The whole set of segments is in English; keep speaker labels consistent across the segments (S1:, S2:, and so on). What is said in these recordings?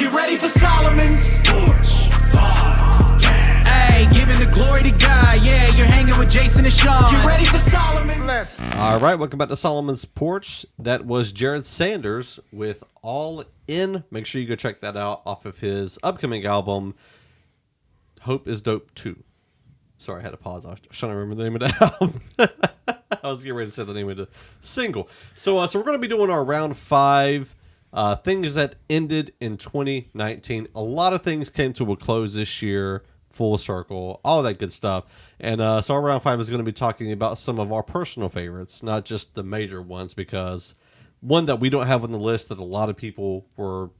S1: Get ready for Solomon's Porch Podcast. Hey, giving the glory to God. Yeah, you're hanging with Jason and Shawn. Get ready for Solomon's.
S2: All right, welcome back to Solomon's Porch. That was Jared Sanders with All In. Make sure you go check that out off of his upcoming album, Hope is Dope 2. Sorry, I had to pause. I was trying to remember the name of the album. I was getting ready to say the name of the single. So we're going to be doing our round 5 things that ended in 2019. A lot of things came to a close this year, full circle, all that good stuff. And so our round 5 is going to be talking about some of our personal favorites, not just the major ones, because one that we don't have on the list that a lot of people were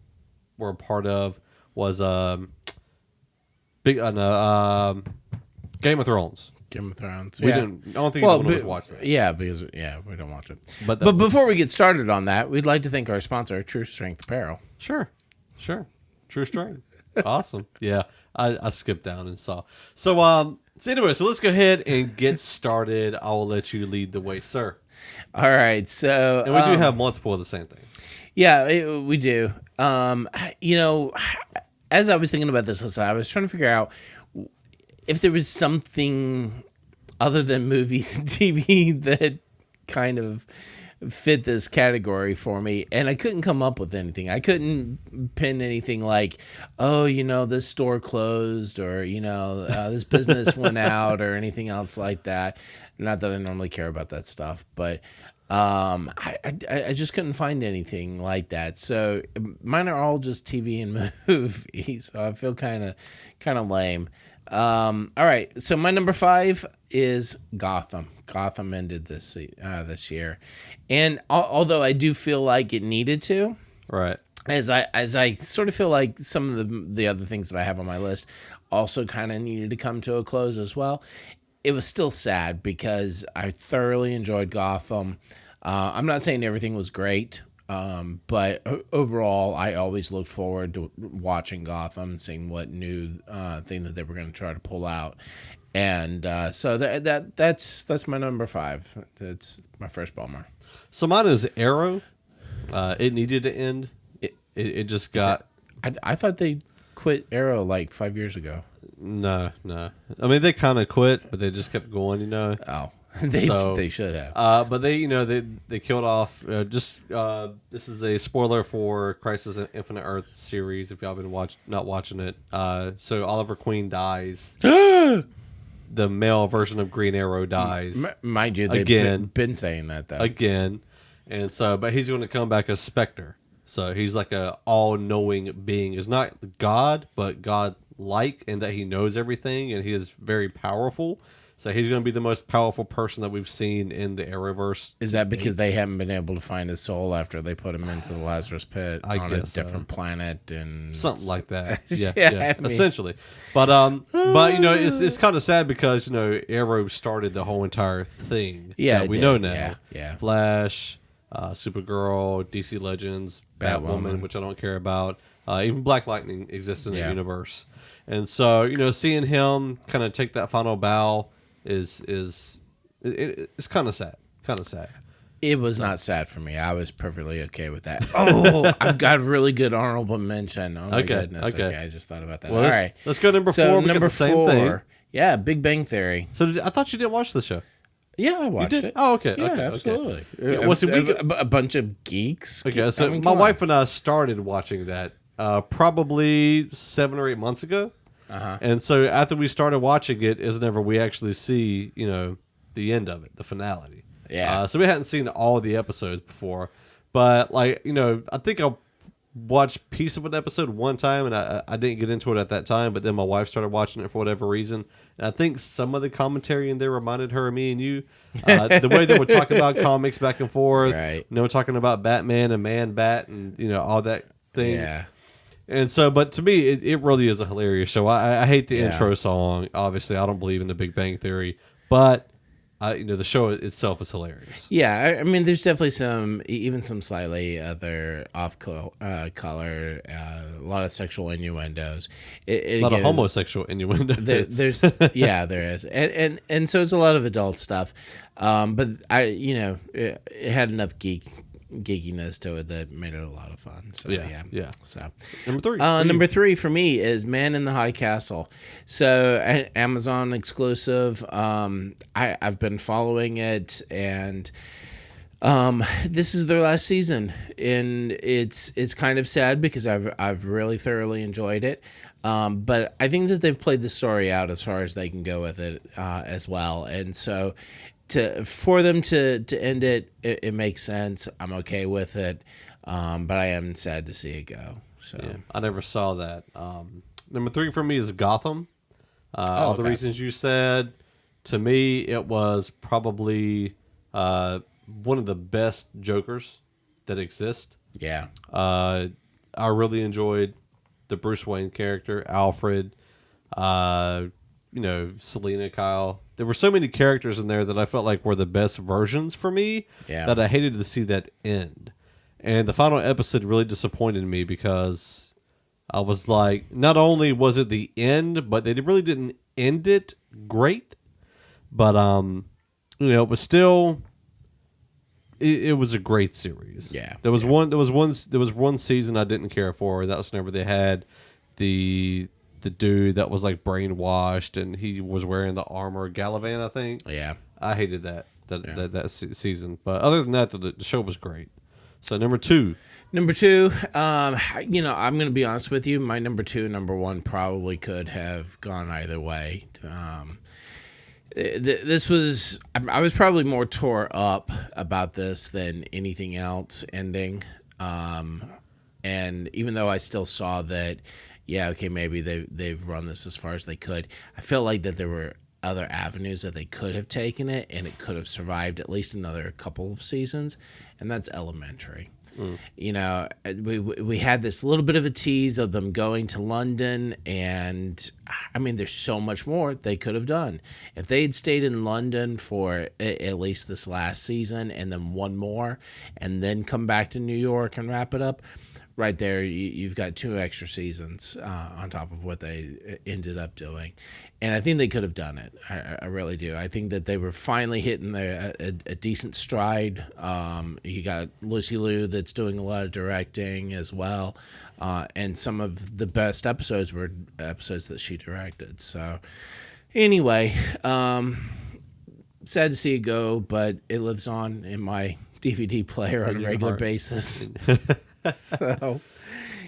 S2: a part of was Game of Thrones.
S3: Game of Thrones.
S2: I don't think anyone was watching that.
S3: Yeah, because we don't watch it.
S2: But
S3: before we get started on that, we'd like to thank our sponsor, True Strength Apparel.
S2: Sure. True Strength. Awesome. Yeah, I skipped down and saw. So anyway, so let's go ahead and get started. I will let you lead the way, sir.
S3: All right. So
S2: and we do have multiple of the same thing.
S3: Yeah, we do. As I was thinking about this list, I was trying to figure out if there was something other than movies and TV that kind of fit this category for me, and I couldn't come up with anything. I couldn't pin anything like, this store closed, or this business went out, or anything else like that. Not that I normally care about that stuff, but I just couldn't find anything like that. So mine are all just TV and movies. So I feel kind of lame. All right, so my number 5 is Gotham. Gotham ended this year, and although I do feel like it needed to,
S2: right,
S3: as I sort of feel like some of the other things that I have on my list also kind of needed to come to a close as well. It was still sad because I thoroughly enjoyed Gotham. I'm not saying everything was great. But overall, I always looked forward to watching Gotham and seeing what new thing that they were going to try to pull out, and so that's my number 5. It's my first bummer.
S2: So mine is Arrow. It needed to end. It just got.
S3: I thought they quit Arrow like 5 years ago.
S2: No. I mean, they kind of quit, but they just kept going.
S3: Oh. They should have.
S2: But they killed off. This is a spoiler for Crisis on Infinite Earth series. If y'all been not watching it, so Oliver Queen dies. The male version of Green Arrow dies.
S3: Mind you, they've been saying that though.
S2: Again, and so but he's going to come back as Spectre. So he's like a all-knowing being. Is not God, but God-like, in that he knows everything and he is very powerful. So he's going to be the most powerful person that we've seen in the Arrowverse.
S3: Is that because they haven't been able to find his soul after they put him into the Lazarus Pit on a different planet and
S2: something like that? Yeah,
S3: I mean,
S2: essentially. But it's kind of sad because Arrow started the whole entire thing.
S3: Yeah,
S2: that we know now.
S3: Yeah.
S2: Flash, Supergirl, DC Legends, Batwoman, which I don't care about. Even Black Lightning exists in the universe, and so seeing him kind of take that final bow. It's kind of sad.
S3: It was not sad for me. I was perfectly okay with that. Oh, I've got a really good honorable mention. Oh my goodness. Okay, I just thought about that.
S2: Well,
S3: all right,
S2: let's go number 4. We
S3: number
S2: the same 4, thing.
S3: Yeah, Big Bang Theory.
S2: So I thought you didn't watch the show.
S3: Yeah, I watched it.
S2: Oh, okay.
S3: Yeah,
S2: okay,
S3: absolutely.
S2: Okay. Yeah, well, so
S3: a bunch of geeks.
S2: Okay, so my wife and I started watching that probably 7 or 8 months ago.
S3: Uh-huh.
S2: And so after we started watching it is whenever we actually see, the end of it, the finality.
S3: Yeah.
S2: So we hadn't seen all the episodes before. But, I think I watched a piece of an episode one time, and I didn't get into it at that time. But then my wife started watching it for whatever reason. And I think some of the commentary in there reminded her of me and you. The way they were talking about comics back and forth.
S3: Right.
S2: Talking about Batman and Man-Bat and, all that thing.
S3: Yeah.
S2: And so, but to me, it really is a hilarious show. I hate the intro song. Obviously, I don't believe in the Big Bang Theory, but the show itself is hilarious.
S3: Yeah, I mean, there's definitely some slightly other off-color, a lot of sexual innuendos.
S2: A lot of homosexual innuendos.
S3: There is, and so it's a lot of adult stuff. But it had enough geek geekiness to it that made it a lot of fun. So
S2: Yeah.
S3: So
S2: Number 3. for you.
S3: number 3 for me is Man in the High Castle. So Amazon exclusive. I've been following it, and this is their last season, and it's kind of sad because I've really thoroughly enjoyed it. But I think that they've played the story out as far as they can go with it as well, and so for them to end it makes sense. I'm okay with it, but I am sad to see it go. So
S2: Yeah, I never saw that. Number 3 for me is Gotham. All the
S3: okay.
S2: reasons you said. To me, it was probably one of the best Jokers that exist.
S3: yeah,
S2: I really enjoyed the Bruce Wayne character, Alfred, Selena Kyle. There were so many characters in there that I felt like were the best versions for me
S3: Yeah.
S2: that I hated to see that end. And the final episode really disappointed me because I was like, not only was it the end, but they really didn't end it great. But it was still it was a great series.
S3: Yeah.
S2: There was one season I didn't care for. That was whenever they had the dude that was like brainwashed and he was wearing the armor, Galavan, I think.
S3: yeah.
S2: I hated that season. But other than that, the show was great. So number 2.
S3: Number 2, I'm going to be honest with you. My number 2 and number 1 probably could have gone either way. This was, I was probably more tore up about this than anything else ending. And even though I still saw that, yeah, okay, maybe they've run this as far as they could, I felt like that there were other avenues that they could have taken it, and it could have survived at least another couple of seasons, and that's Elementary. We had this little bit of a tease of them going to London, and I mean, there's so much more they could have done. If they had stayed in London for at least this last season and then one more, and then come back to New York and wrap it up, right there, you've got 2 extra seasons on top of what they ended up doing. And I think they could have done it. I really do. I think that they were finally hitting a decent stride. You got Lucy Liu that's doing a lot of directing as well. And some of the best episodes were episodes that she directed. So anyway, sad to see it go, but it lives on in my DVD player on a regular basis. So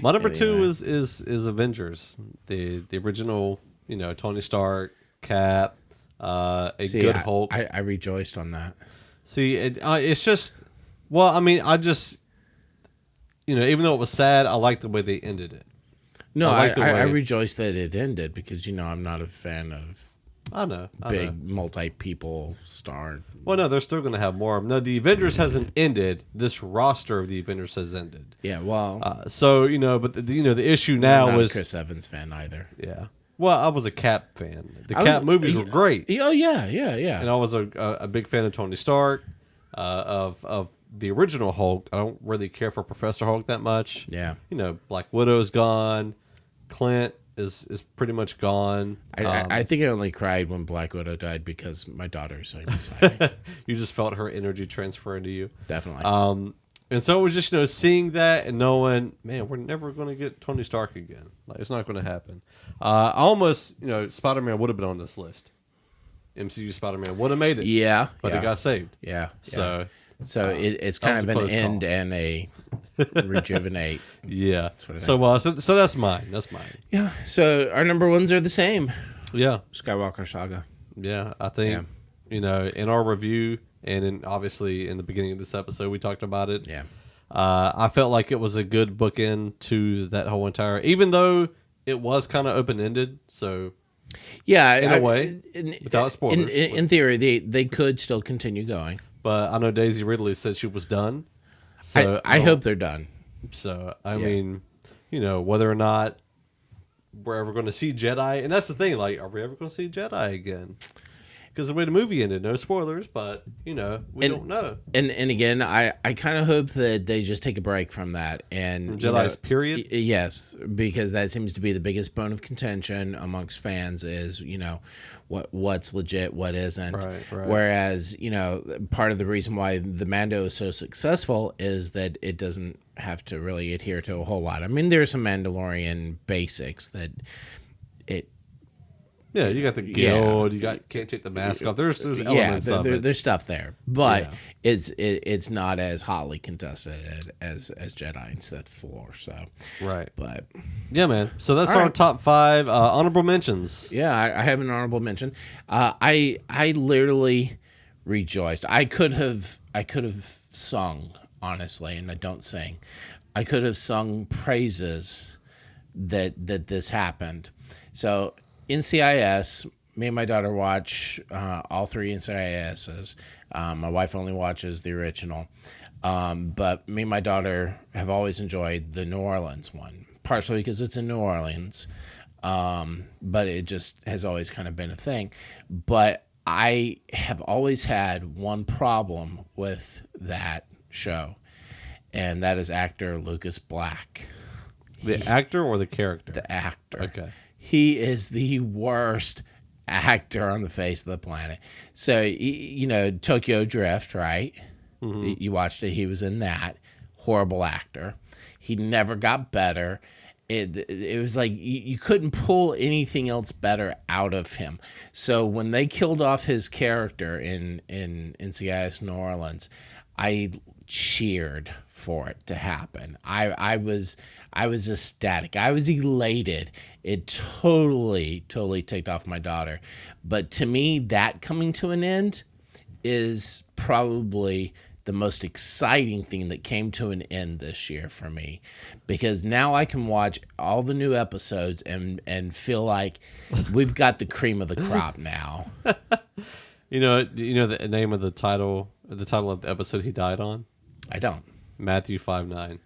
S2: My number 2
S3: anyway.
S2: is Avengers, the original, Tony Stark, Cap, good Hulk.
S3: I rejoiced on that.
S2: See, it's just, well, I mean, I just, even though it was sad, I like the way they ended it.
S3: No,
S2: I like the
S3: I
S2: way-
S3: rejoiced that it ended because I'm not a fan of
S2: I know.
S3: big multi-people star.
S2: Well, no, they're still going to have more. No, the Avengers hasn't ended. This roster of the Avengers has ended.
S3: Yeah, well,
S2: But the issue now
S3: I'm not
S2: was
S3: a Chris Evans fan either.
S2: yeah. Well, I was a Cap fan. The
S3: I
S2: Cap
S3: was-
S2: movies were great,
S3: Oh yeah.
S2: and I was a big fan of Tony Stark, of the original Hulk. I don't really care for Professor Hulk that much.
S3: Yeah.
S2: Black Widow's gone. Clint is pretty much gone.
S3: I think I only cried when Black Widow died because my daughter is so excited.
S2: You just felt her energy transfer into you.
S3: Definitely.
S2: And so it was just, seeing that and knowing, man, we're never going to get Tony Stark again. Like, it's not going to happen. I almost, Spider-Man would have been on this list. MCU Spider-Man would have made it.
S3: Yeah.
S2: But
S3: yeah.
S2: it got saved.
S3: Yeah.
S2: So,
S3: it's
S2: that
S3: kind
S2: was
S3: of
S2: a
S3: an
S2: close
S3: end
S2: call.
S3: and a rejuvenate.
S2: yeah.
S3: what I
S2: So that's mine. That's mine.
S3: Yeah. So our number 1s are the same.
S2: Yeah.
S3: Skywalker Saga.
S2: Yeah. I think, in our review and obviously in the beginning of this episode, we talked about it.
S3: Yeah.
S2: I felt like it was a good bookend to that whole entire, even though it was kind of open-ended. So
S3: Yeah.
S2: in a way, without spoilers.
S3: In theory, they could still continue going.
S2: But I know Daisy Ridley said she was done. So
S3: I hope they're done.
S2: So I mean, whether or not we're ever going to see Jedi, and that's the thing. Like, are we ever going to see Jedi again? because the way the movie ended. No spoilers, but we don't know.
S3: And again, I kind of hope that they just take a break from that and
S2: Jedi's period.
S3: Yes, because that seems to be the biggest bone of contention amongst fans is what's legit, what isn't.
S2: Right.
S3: Whereas part of the reason why the Mando is so successful is that it doesn't have to really adhere to a whole lot. I mean, there's some Mandalorian basics that it.
S2: Yeah, you got the guild. You can't take the mask off. There's elements of it.
S3: There's stuff there, but it's not as hotly contested as Jedi and Sith 4. So
S2: right,
S3: but
S2: yeah, man. So that's our top 5 honorable mentions.
S3: Yeah, I have an honorable mention. I literally rejoiced. I could have sung, honestly, and I don't sing. I could have sung praises that this happened. So. NCIS, me and my daughter watch all 3 NCISs. My wife only watches the original. But me and my daughter have always enjoyed the New Orleans one, partially because it's in New Orleans. But it just has always kind of been a thing. But I have always had one problem with that show, and that is actor Lucas Black.
S2: The actor or the character?
S3: The actor.
S2: Okay.
S3: He is the worst actor on the face of the planet. So, Tokyo Drift, right? Mm-hmm. You watched it. He was in that. Horrible actor. He never got better. It was like you couldn't pull anything else better out of him. So when they killed off his character in NCIS New Orleans, I cheered for it to happen. I was ecstatic. I was elated. It totally ticked off my daughter. But to me, that coming to an end is probably the most exciting thing that came to an end this year for me, because now I can watch all the new episodes and feel like we've got the cream of the crop now.
S2: You know the name of the title of the episode he died on?
S3: I don't.
S2: Matthew 5:9.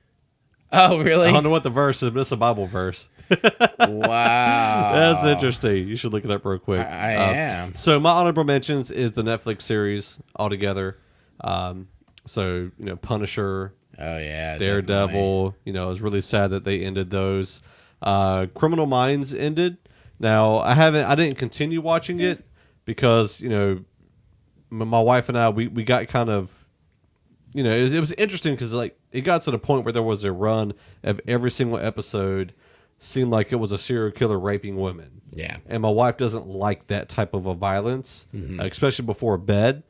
S3: Oh, really?
S2: I don't know what the verse is, but it's a Bible verse.
S3: Wow.
S2: That's interesting. You should look it up real quick.
S3: I am.
S2: So my honorable mentions is the Netflix series altogether. So, Punisher.
S3: Oh, yeah.
S2: Daredevil.
S3: Definitely.
S2: It was really sad that they ended those. Criminal Minds ended. Now, I didn't continue watching it because, my wife and I, we got kind of, it was interesting because it got to the point where there was a run of every single episode seemed like it was a serial killer raping women.
S3: Yeah.
S2: And my wife doesn't like that type of a violence, especially before bed.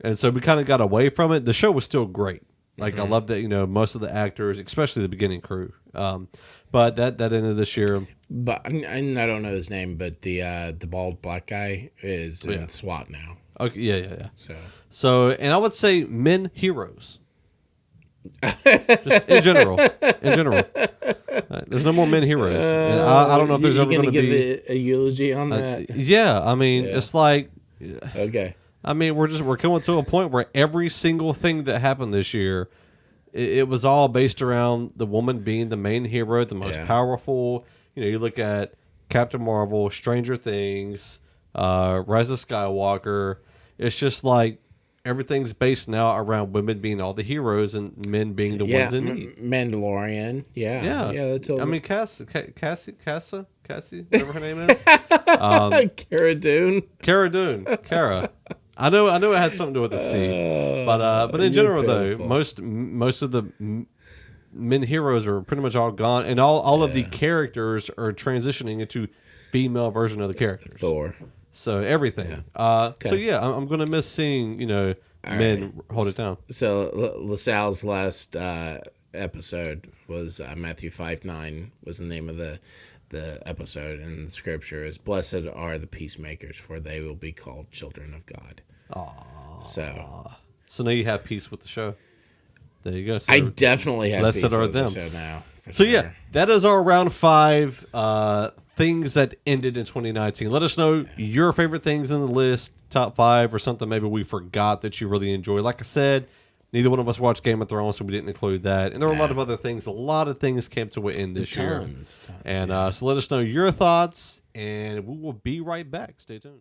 S2: And so we kind of got away from it. The show was still great. I love that, most of the actors, especially the beginning crew. But that ended this year.
S3: But I don't know his name, but the bald black guy is in SWAT now.
S2: Okay, yeah.
S3: So,
S2: and I would say men heroes. Just in general. There's no more men heroes. And I don't know if there's ever going to be
S3: a eulogy on that.
S2: Yeah, I mean, it's like,
S3: okay.
S2: I mean, we're coming to a point where every single thing that happened this year, it was all based around the woman being the main hero, the most powerful. You look at Captain Marvel, Stranger Things, Rise of Skywalker. It's just like everything's based now around women being all the heroes and men being the ones in need.
S3: Mandalorian. Yeah. That's
S2: I mean, Cassie, whatever her name is.
S3: Cara Dune.
S2: Cara. I know it had something to do with the sea, but in general though, most of the men heroes are pretty much all gone, and all of the characters are transitioning into female version of the characters.
S3: Thor.
S2: So everything. Okay. So yeah, I'm gonna miss seeing men hold it down.
S3: So LaSalle's last episode was Matthew 5:9 was the name of the episode, and the scripture is, "Blessed are the peacemakers, for they will be called children of God."
S2: Aww.
S3: So
S2: now you have peace with the show. There you go. So
S3: I definitely have
S2: blessed
S3: peace
S2: are
S3: with
S2: them.
S3: the show now.
S2: So yeah, that is our round 5 things that ended in 2019. Let us know your favorite things in the list, top 5 or something maybe we forgot that you really enjoy. Like I said, neither one of us watched Game of Thrones, so we didn't include that. And there were a lot of other things. A lot of things came to an end this year.
S3: Tons,
S2: and so let us know your thoughts, and we will be right back. Stay tuned.